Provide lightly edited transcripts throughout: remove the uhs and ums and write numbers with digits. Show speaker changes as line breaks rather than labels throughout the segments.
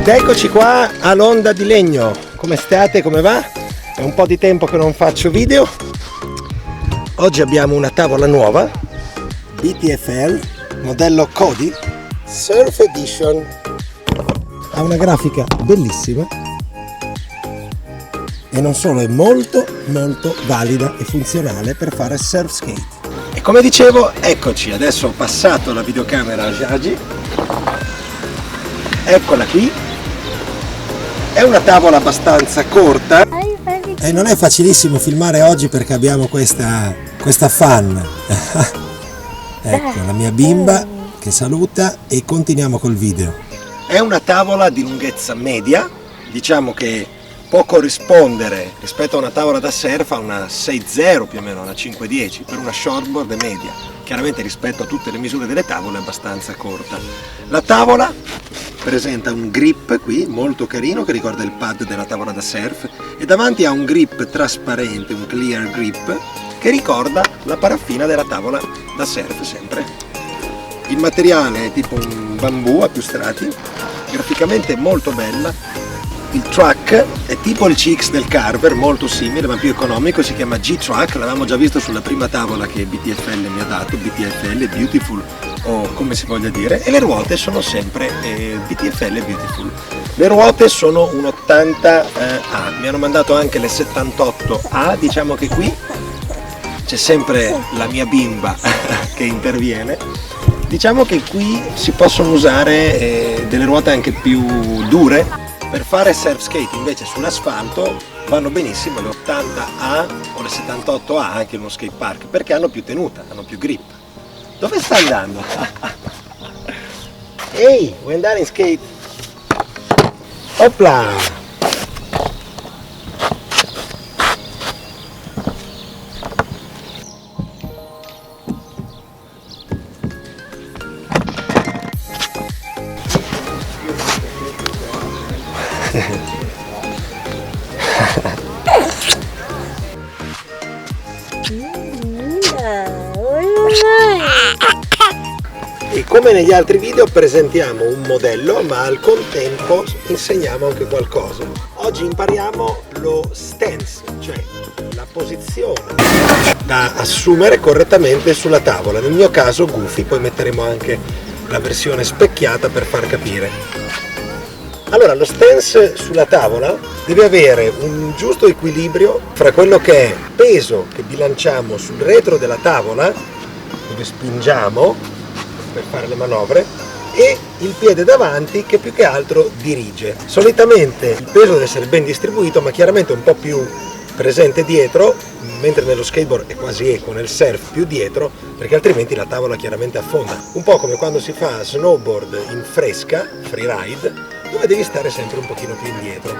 Ed eccoci qua a Londra di Legno. Come state? Come va? È un po' di tempo che non faccio video. Oggi abbiamo una tavola nuova, BTFL, modello Cody, Surf Edition. Ha una grafica bellissima e non solo, è molto valida e funzionale per fare surf skate. E come dicevo, eccoci, adesso ho passato la videocamera a Giagi. Eccola qui. È una tavola abbastanza corta e non è facilissimo filmare oggi perché abbiamo questa fan. Ecco la mia bimba che saluta e continuiamo col video. È una tavola di lunghezza media, diciamo che può corrispondere rispetto a una tavola da surf a una 6.0 più o meno, una 5.10 per una shortboard media. Chiaramente rispetto a tutte le misure delle tavole è abbastanza corta. La tavola presenta un grip qui molto carino che ricorda il pad della tavola da surf e davanti ha un grip trasparente, un clear grip che ricorda la paraffina della tavola da surf sempre. Il materiale è tipo un bambù a più strati, graficamente molto bella. Il track è tipo il CX del Carver, molto simile ma più economico, si chiama G-Track, l'avevamo già visto sulla prima tavola che BTFL mi ha dato, BTFL Beautiful o come si voglia dire, e le ruote sono sempre BTFL Beautiful. Le ruote sono un 80A, mi hanno mandato anche le 78A, diciamo che qui c'è sempre la mia bimba che interviene. Diciamo che qui si possono usare delle ruote anche più dure. Per fare surf skate invece sull'asfalto vanno benissimo le 80A o le 78A anche in uno skate park perché hanno più tenuta, hanno più grip. Dove sta andando? Ehi, vuoi andare in skate? Opla! E come negli altri video presentiamo un modello ma al contempo insegniamo anche qualcosa. Oggi impariamo lo stance, cioè la posizione da assumere correttamente sulla tavola, nel mio caso Goofy, poi metteremo anche la versione specchiata per far capire. Allora, lo stance sulla tavola deve avere un giusto equilibrio fra quello che è peso che bilanciamo sul retro della tavola, dove spingiamo per fare le manovre, e il piede davanti che più che altro dirige. Solitamente il peso deve essere ben distribuito, ma chiaramente un po' più presente dietro, mentre nello skateboard è quasi equo, nel surf più dietro, perché altrimenti la tavola chiaramente affonda. Un po' come quando si fa snowboard in fresca, freeride, dove devi stare sempre un pochino più indietro.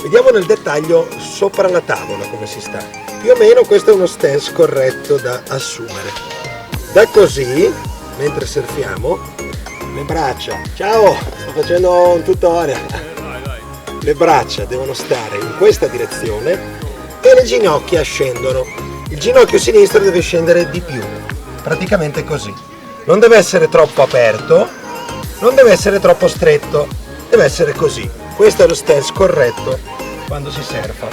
Vediamo nel dettaglio sopra la tavola come si sta. Più o meno questo è uno stance corretto da assumere. Da così, mentre surfiamo, le braccia, ciao, sto facendo un tutorial, le braccia devono stare in questa direzione e le ginocchia scendono. Il ginocchio sinistro deve scendere di più, praticamente così. Non deve essere troppo aperto, non deve essere troppo stretto, deve essere così. Questo è lo stance corretto quando si surfa.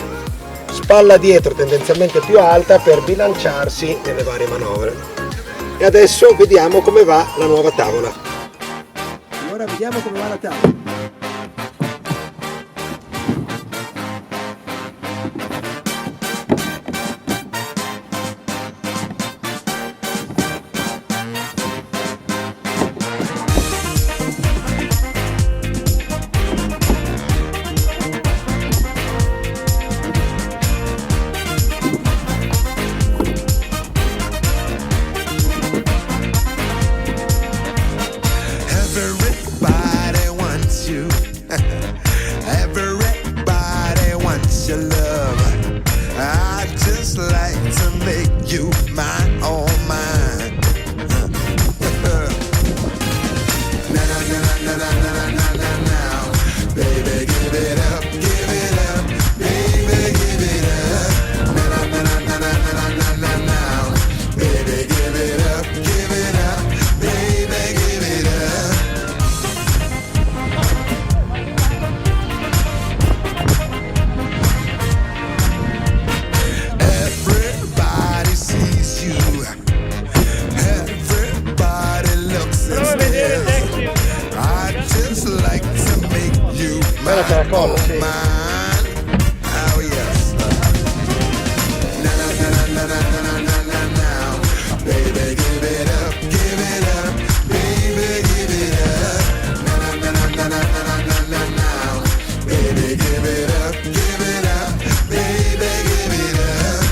Spalla dietro tendenzialmente più alta per bilanciarsi nelle varie manovre. E adesso vediamo come va la nuova tavola. Allora vediamo come va la tavola.
Everybody wants you.
Bella te la collo, sì.
Oh yes. Na na na na na na na na now. Baby, give it up, give it up. Baby, give it up. Na na na na na na na na now. Baby, give it up, give it up. Baby, give it up.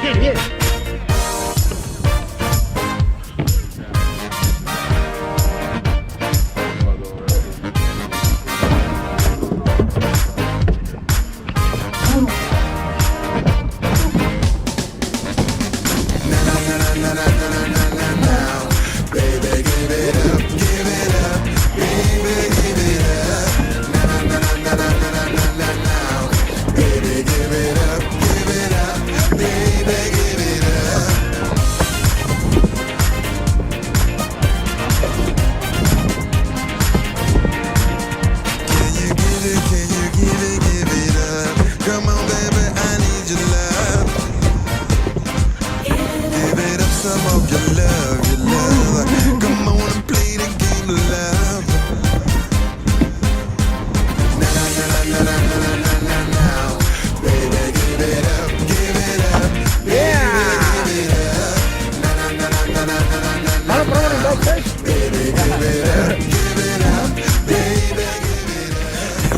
Vieni, vieni.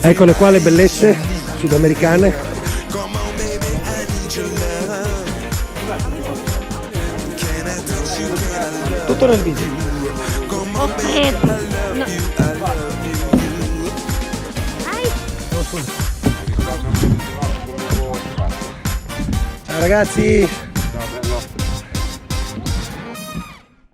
Eccole qua le bellezze sudamericane. Tutto nel video.
Ok. No.
Ciao ragazzi.